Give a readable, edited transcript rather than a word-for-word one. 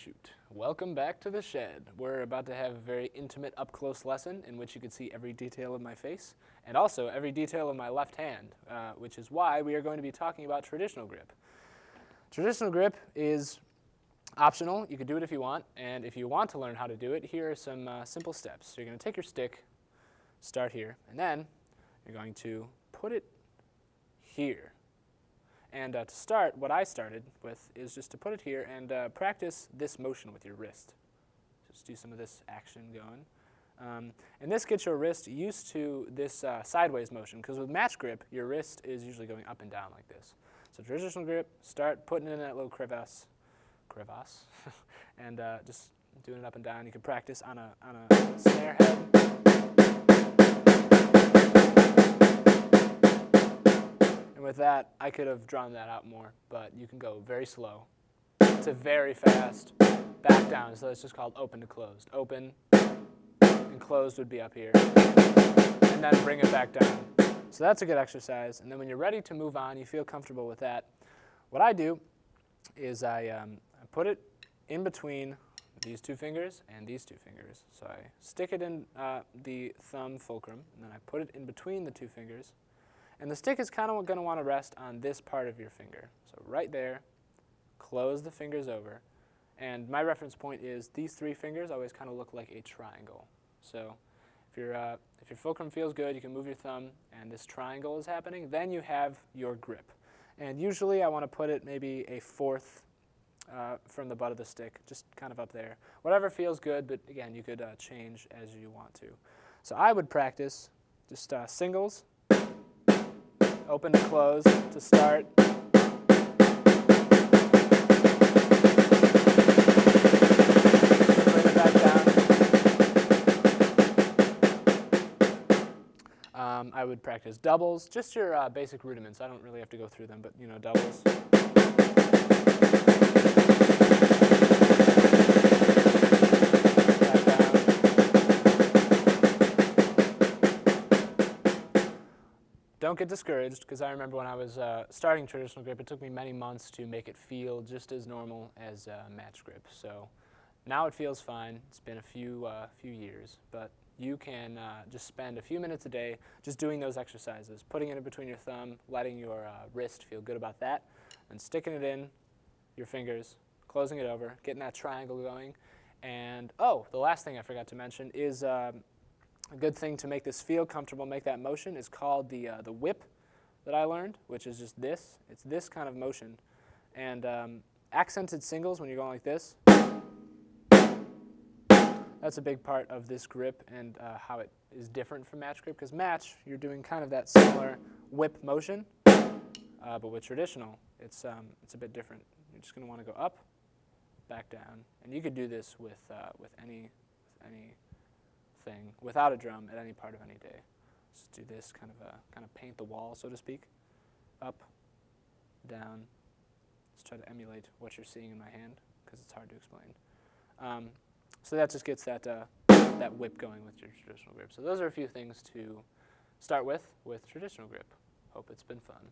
Shoot. Welcome back to the shed. We're about to have a very intimate up-close lesson in which you can see every detail of my face and also every detail of my left hand, which is why we are going to be talking about traditional grip. Traditional grip is optional. You can do it if you want, and if you want to learn how to do it, here are some simple steps. So you're going to take your stick, start here, and then you're going to put it here. And to start, what I started with is just to put it here and practice this motion with your wrist. Just do some of this action going. And this gets your wrist used to this sideways motion, because with match grip, your wrist is usually going up and down like this. So traditional grip, start putting it in that little crevasse, and just doing it up and down. You can practice on a snare head. And with that, I could have drawn that out more, but you can go very slow to very fast, back down. So it's just called open to closed. Open and closed would be up here, and then bring it back down. So that's a good exercise. And then when you're ready to move on, you feel comfortable with that, what I do is I put it in between these two fingers and these two fingers. So I stick it in the thumb fulcrum, and then I put it in between the two fingers. And the stick is kind of going to want to rest on this part of your finger. So right there, close the fingers over. And my reference point is these three fingers always kind of look like a triangle. So if your fulcrum feels good, you can move your thumb, and this triangle is happening. Then you have your grip. And usually I want to put it maybe a fourth from the butt of the stick, just kind of up there. Whatever feels good, but again, you could change as you want to. So I would practice just singles. Open to close to start. Bring it back down. I would practice doubles, just your basic rudiments. I don't really have to go through them, but doubles. Don't get discouraged, because I remember when I was starting traditional grip, it took me many months to make it feel just as normal as match grip. So now it feels fine. It's been a few years, but you can just spend a few minutes a day just doing those exercises, putting it in between your thumb, letting your wrist feel good about that, and sticking it in your fingers, closing it over, getting that triangle going. And oh, the last thing I forgot to mention is a good thing to make this feel comfortable, make that motion, is called the whip that I learned, which is just this. It's this kind of motion. And accented singles, when you're going like this, that's a big part of this grip and how it is different from match grip. Because match, you're doing kind of that similar whip motion, but with traditional, it's a bit different. You're just going to want to go up, back down. And you could do this with any thing without a drum at any part of any day. Just do this, kind of paint the wall, so to speak. Up, down. Just try to emulate what you're seeing in my hand, because it's hard to explain. So that just gets that whip going with your traditional grip. So those are a few things to start with traditional grip. Hope it's been fun.